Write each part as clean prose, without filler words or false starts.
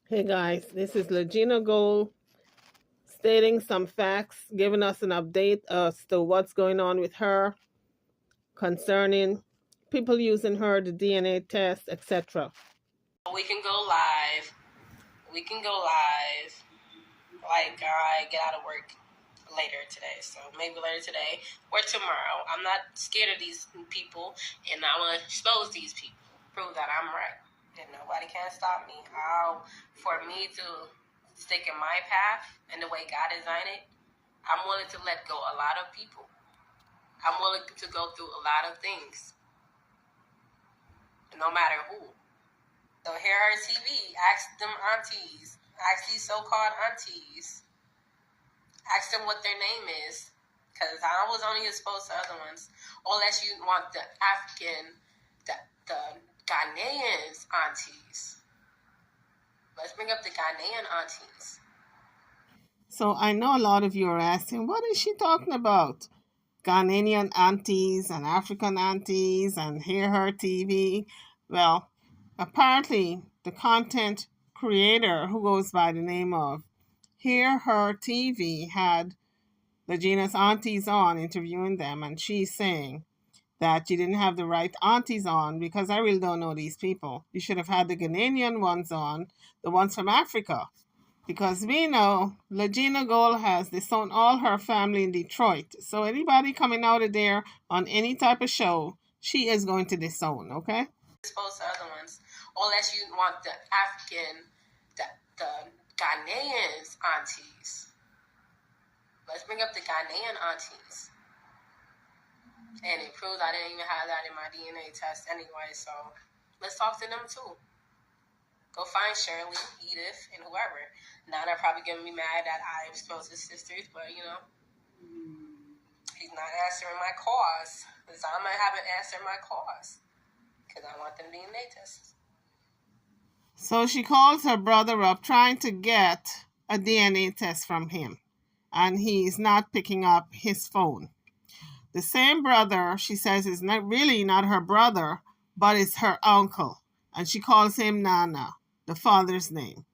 Hey guys, this is Lagena Gold stating some facts, giving us an update as to what's going on with her concerning people using her, the DNA test, etc. We can go live. We can go live. Like, I get out of work later today. So maybe later today or tomorrow. I'm not scared of these people, and I want to expose these people. Prove that I'm right. And nobody can stop me. For me to stick in my path and the way God designed it, I'm willing to let go a lot of people. I'm willing to go through a lot of things, no matter who. So here are TV. Ask them aunties. Ask these so-called aunties. Ask them what their name is. Because I was only exposed to other ones. Unless you want the African, the Ghanaians aunties. Let's bring up the Ghanaian aunties. So I know a lot of you are asking, what is she talking about? Ghanaian aunties and African aunties and Hear Her TV. Well, apparently the content creator who goes by the name of Hear Her TV had Legena's aunties on interviewing them, and she's saying that you didn't have the right aunties on because I really don't know these people. You should have had the Ghanaian ones on, the ones from Africa. Because we know Legina Gold has disowned all her family in Detroit. So anybody coming out of there on any type of show, she is going to disown, okay? Exposed to other ones. Unless you want the African, the Ghanaians aunties. Let's bring up the Ghanaian aunties. And it proves I didn't even have that in my DNA test anyway, so let's talk to them too. Go find Shirley, Edith, and whoever. Now they're probably going to be mad that I exposed his sisters, but he's not answering my calls. Because I might haven't answered my calls. Because I want them DNA tests. So she calls her brother up trying to get a DNA test from him. And he's not picking up his phone. The same brother, she says, is not really not her brother, but it's her uncle. And she calls him Nana, the father's name.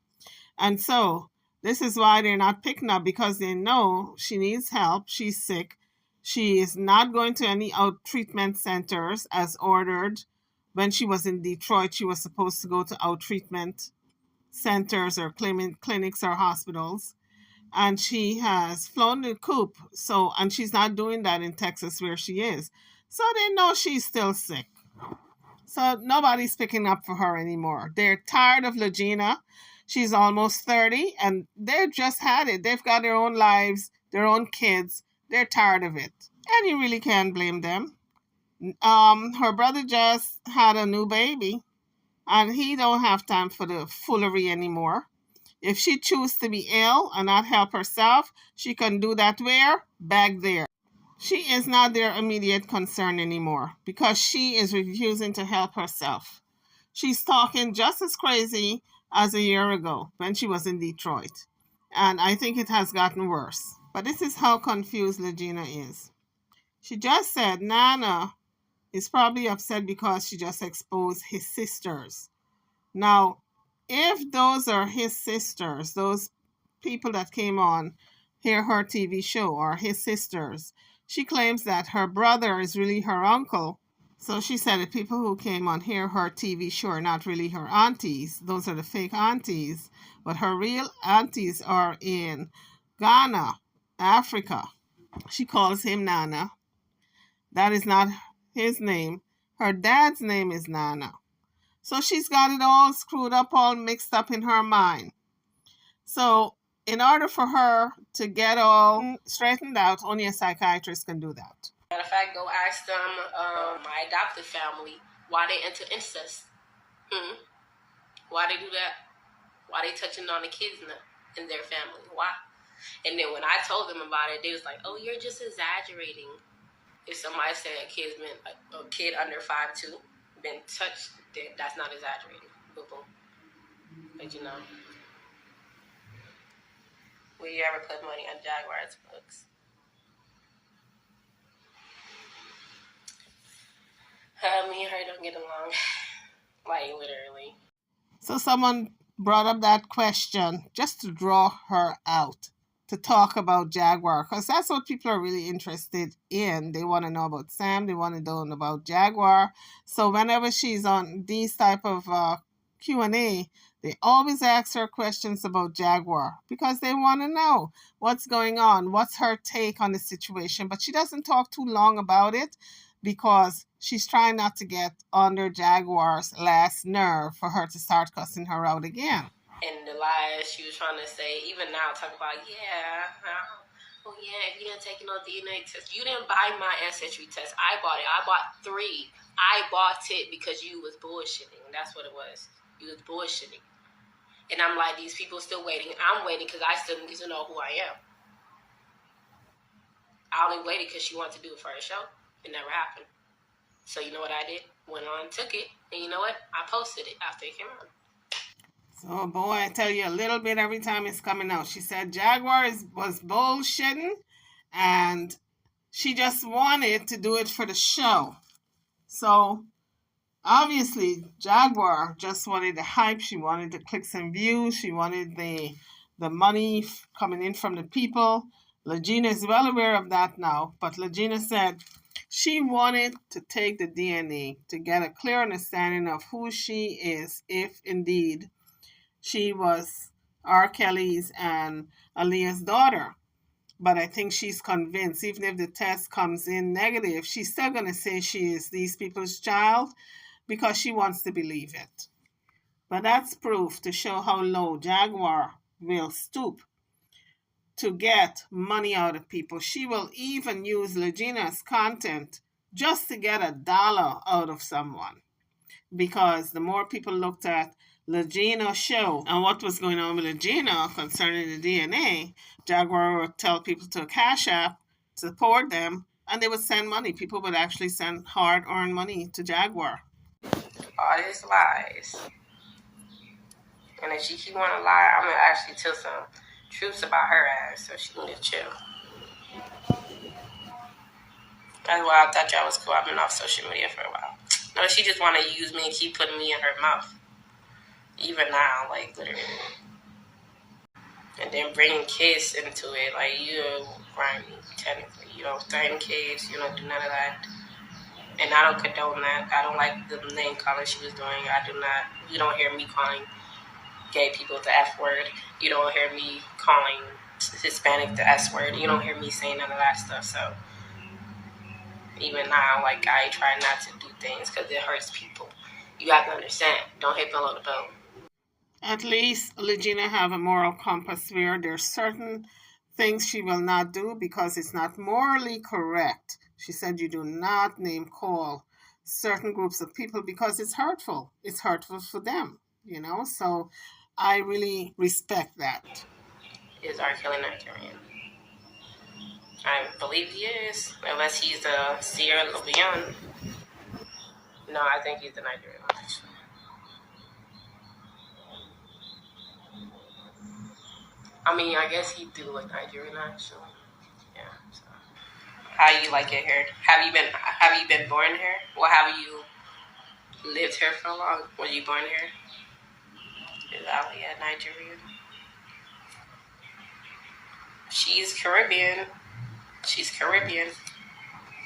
And so this is why they're not picking up, because they know she needs help. She's sick. She is not going to any out treatment centers as ordered. When she was in Detroit, she was supposed to go to out treatment centers or clinics or hospitals. And she has flown the coop. So, and she's not doing that in Texas where she is. So they know she's still sick. So nobody's picking up for her anymore. They're tired of Legina. She's almost 30 and they've just had it. They've got their own lives, their own kids. They're tired of it. And you really can't blame them. Her brother just had a new baby and he don't have time for the foolery anymore. If she chooses to be ill and not help herself, she can do that where? Back there. She is not their immediate concern anymore because she is refusing to help herself. She's talking just as crazy as a year ago when she was in Detroit. And I think it has gotten worse. But this is how confused Legina is. She just said Nana is probably upset because she just exposed his sisters. Now, if those are his sisters, those people that came on Hear Her TV show are his sisters, she claims that her brother is really her uncle. So she said the people who came on Hear Her TV show are not really her aunties. Those are the fake aunties. But her real aunties are in Ghana, Africa. She calls him Nana. That is not his name. Her dad's name is Nana. So she's got it all screwed up, all mixed up in her mind. So in order for her to get all straightened out, only a psychiatrist can do that. Matter of fact, go ask them, my adopted family, why they into incest. Why they do that? Why they touching on the kids in their family? Why? And then when I told them about it, they was like, "Oh, you're just exaggerating." If somebody said a kid under 5'2" been touched, that's not exaggerating. Boom, boom. But will you ever put money on Jaguar's books? Me and her don't get along. Like, literally. So someone brought up that question just to draw her out, to talk about Jaguar, because that's what people are really interested in. They want to know about Sam. They want to know about Jaguar. So whenever she's on these type of Q&A, they always ask her questions about Jaguar because they want to know what's going on, what's her take on the situation. But she doesn't talk too long about it because she's trying not to get under Jaguar's last nerve for her to start cussing her out again. And the lies she was trying to say, even now, talk about, oh yeah, if you didn't take no DNA test, you didn't buy my ancestry test. I bought it. I bought 3. I bought it because you was bullshitting. That's what it was. You was bullshitting. And I'm like, these people still waiting. I'm waiting because I still need to know who I am. I only waited because she wanted to do it for her show. It never happened. So you know what I did? Went on, took it, and you know what? I posted it after it came out. So, boy, I tell you a little bit every time it's coming out. She said Jaguar was bullshitting, and she just wanted to do it for the show. So, obviously, Jaguar just wanted the hype. She wanted the clicks and views. She wanted the money coming in from the people. Lagena is well aware of that now, but Lagena said she wanted to take the DNA to get a clear understanding of who she is, if indeed she was R. Kelly's and Aaliyah's daughter. But I think she's convinced, even if the test comes in negative, she's still going to say she is these people's child because she wants to believe it. But that's proof to show how low Jaguar will stoop to get money out of people. She will even use Legena's content just to get $1 out of someone. Because the more people looked at Legena's show and what was going on with Lagena concerning the DNA, Jaguar would tell people to Cash App, support them, and they would send money. People would actually send hard-earned money to Jaguar. All these lies. And if she keep wanting to lie, I'm going to actually tell some truths about her ass, so she need to chill. That's why I thought y'all was cool. I've been off social media for a while. No, she just want to use me and keep putting me in her mouth. Even now, like, literally. And then bringing kids into it. Like, you grimy, technically. You don't threaten kids. You don't do none of that. And I don't condone that. I don't like the name calling she was doing. You don't hear me calling gay people the F word. You don't hear me calling Hispanic the S word. You don't hear me saying none of that stuff. So even now, like, I try not to do things because it hurts people. You have to understand. Don't hit below the belt. At least Lagena have a moral compass where there's certain things she will not do because it's not morally correct. She said you do not name call certain groups of people because it's hurtful. It's hurtful for them, So I really respect that. Is R. Kelly Nigerian? I believe he is, unless he's a Sierra Leone. No, I think he's the Nigerian one, actually. I mean, I guess he do look Nigerian, actually. Yeah. So. How you like it here? Have you been born here? Or have you lived here for long? Were you born here? Is Aliyah Nigerian? She's Caribbean.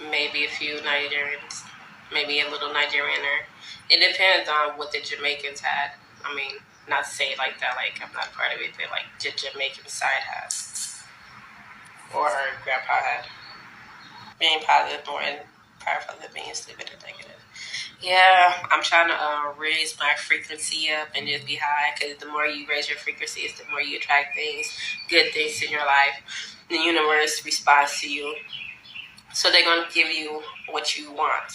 Maybe a few Nigerians. Maybe a little Nigerian there. It depends on what the Jamaicans had. I mean, not to say it like that, like I'm not part of it, but like the Jamaican side has. Or her grandpa had. Being positive more and powerful than being stupid and negative. Yeah, I'm trying to raise my frequency up and just be high, because the more you raise your frequency, it's the more you attract good things in your life. The universe responds to you. So they're going to give you what you want.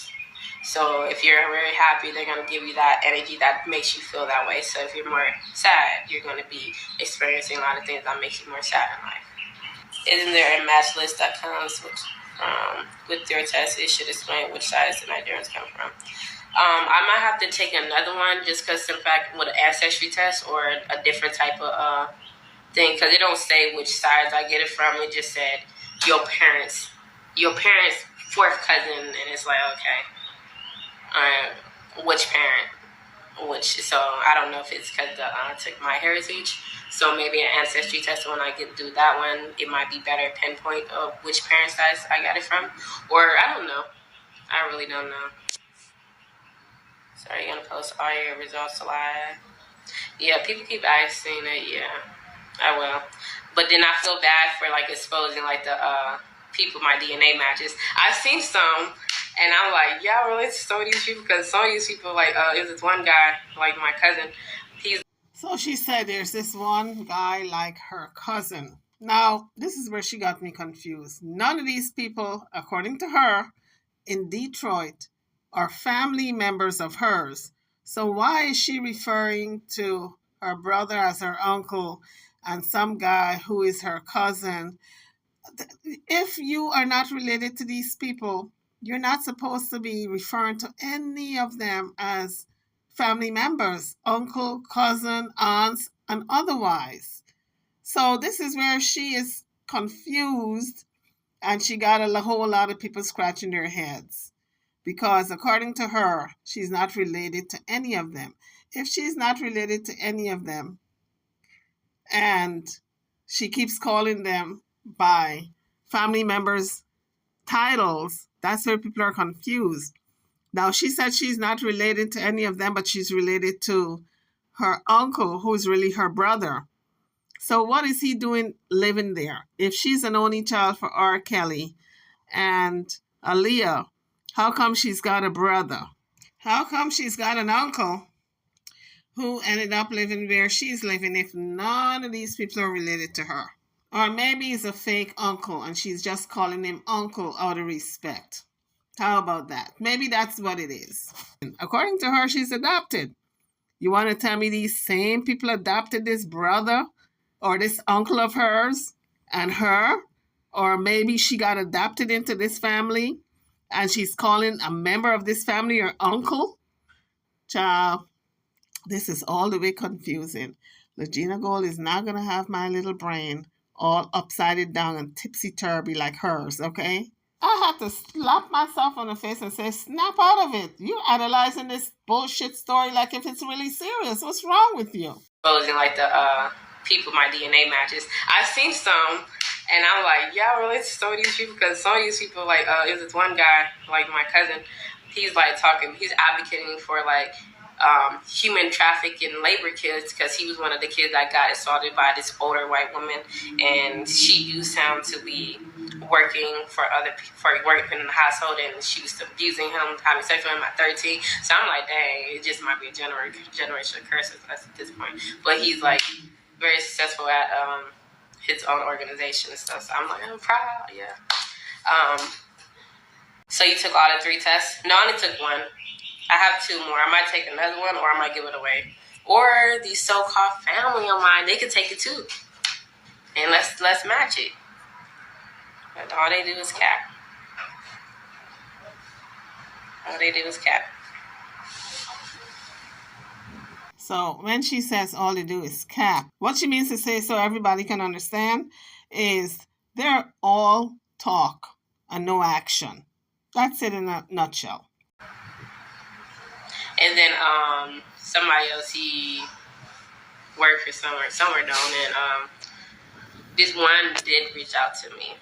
So if you're very happy, they're going to give you that energy that makes you feel that way. So if you're more sad, you're going to be experiencing a lot of things that make you more sad in life. Isn't there a match list that comes with your test? It should explain which sides the Nigerians come from. I might have to take another one just because, in fact, with an ancestry test or a different type of thing, because it don't say which sides I get it from. It just said your parents' fourth cousin, and it's like, okay, which parent? so I don't know if it's because I took my heritage. So maybe an ancestry test, when I do that one, it might be better pinpoint of which parent size I got it from. Or I don't know. I really don't know. So are you going to post all your results live? Yeah, people keep asking it. Yeah, I will. But then I feel bad for like exposing like the people my DNA matches. I've seen some, and I'm like, yeah, I relate to some of these people because some of these people, like, it was this one guy, like my cousin. He's So she said there's this one guy like her cousin. Now, this is where she got me confused. None of these people, according to her, in Detroit are family members of hers. So why is she referring to her brother as her uncle and some guy who is her cousin? If you are not related to these people, you're not supposed to be referring to any of them as family members, uncle, cousin, aunts, and otherwise. So this is where she is confused and she got a whole lot of people scratching their heads because according to her, she's not related to any of them. If she's not related to any of them and she keeps calling them by family members' titles, that's where people are confused. Now, she said she's not related to any of them, but she's related to her uncle, who's really her brother. So, what is he doing living there? If she's an only child for R. Kelly and Aaliyah, how come she's got a brother? How come she's got an uncle who ended up living where she's living if none of these people are related to her? Or maybe he's a fake uncle and she's just calling him uncle out of respect. How about that? Maybe that's what it is. According to her, she's adopted. You want to tell me these same people adopted this brother or this uncle of hers and her? Or maybe she got adopted into this family and she's calling a member of this family her uncle? Child, this is all the way confusing. Lagena Gold is not going to have my little brain all upside down and tipsy-turvy like hers, okay? I had to slap myself on the face and say, snap out of it. You're analyzing this bullshit story like if it's really serious. What's wrong with you? Exposing like the people my DNA matches. I've seen some, and I'm like, yeah, I relate to some of these people because some of these people, like, it was this one guy, like my cousin. He's like he's advocating for like human trafficking labor kids because he was one of the kids that got assaulted by this older white woman, and she used him to be working for working in the household, and she was abusing him, having sex with him at 13. So I'm like, dang, it just might be a generational curse at this point. But he's like very successful at his own organization and stuff. So I'm like, I'm proud, yeah. So you took all the 3 tests? No, I only took 1. I have 2 more. I might take another one, or I might give it away. Or these so-called family of mine, they could take it too, and let's match it. But all they do is cap. All they do is cap. So when she says all they do is cap, what she means to say, so everybody can understand, is they're all talk and no action. That's it in a nutshell. And then somebody else, he worked for somewhere known, and this one did reach out to me.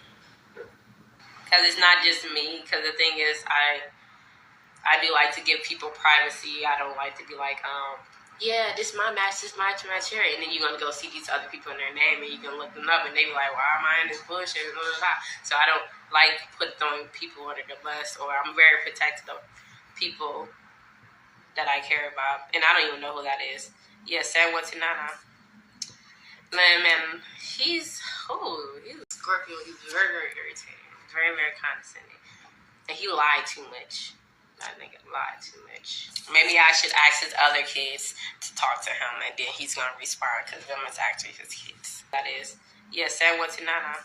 Because it's not just me, because the thing is, I do like to give people privacy. I don't like to be like, yeah, this is my match, this is my match here. And then you're going to go see these other people in their name, and you're going to look them up, and they be like, why am I in this bullshit? So I don't like throwing people under the bus, or I'm very protective of people that I care about. And I don't even know who that is. Yeah, San Watinana. Man, he's a Scorpio. He's very, very irritating. Very, very condescending. And he lied too much. That nigga lied too much. Maybe I should ask his other kids to talk to him, and then he's going to respond, because them is actually his kids. That is. Yeah, San Watinana.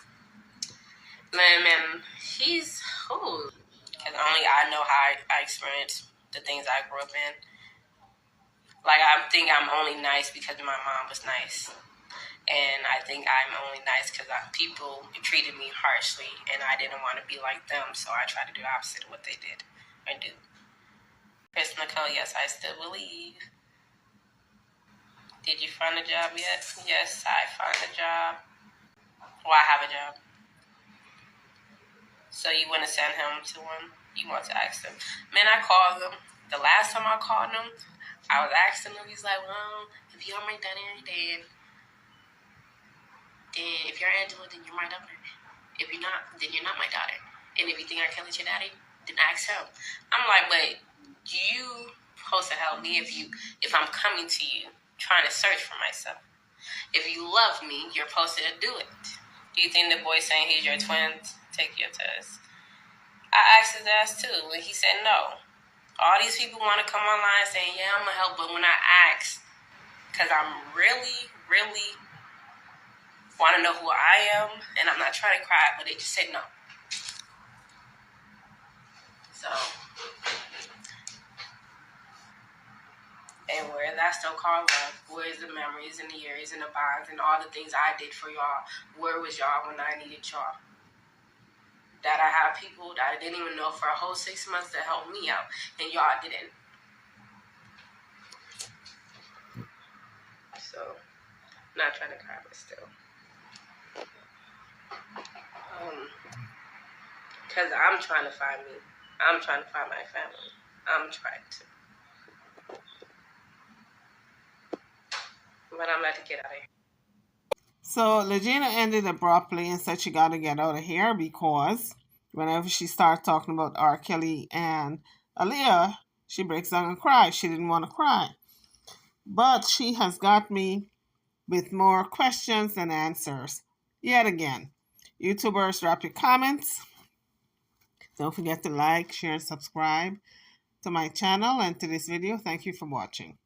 Man, he's because only I know how I experienced the things I grew up in. Like, I think I'm only nice because my mom was nice. And I think I'm only nice because people treated me harshly, and I didn't want to be like them, so I tried to do the opposite of what they did or do. Chris Nicole, yes, I still believe. Did you find a job yet? Yes, I found a job. Well, I have a job. So you want to send him to him? You want to ask him? Man, I called him. The last time I called him, I was asking him. He's like, well, if you're my daughter, then if you're Angela, then you're my daughter. If you're not, then you're not my daughter. And if you think R. Kelly's your daddy, then ask him. I'm like, but you supposed to help me if I'm coming to you trying to search for myself. If you love me, you're supposed to do it. Do you think the boy saying he's your twin? Take your test. I asked his ass too, and he said no. All these people want to come online saying, yeah, I'm going to help, but when I ask, because I'm really, really want to know who I am, and I'm not trying to cry, but they just said no. So, and where that still called love, where's the memories and the years and the bonds and all the things I did for y'all? Where was y'all when I needed y'all? That I had people that I didn't even know for a whole 6 months that helped me out, and y'all didn't. So, not trying to cry, but still. Because I'm trying to find me. I'm trying to find my family. I'm trying to. But I'm about to get out of here. So Lagena ended abruptly and said she got to get out of here because whenever she starts talking about R. Kelly and Aaliyah, she breaks down and cries. She didn't want to cry. But she has got me with more questions than answers. Yet again, YouTubers, drop your comments. Don't forget to like, share, and subscribe to my channel and to this video. Thank you for watching.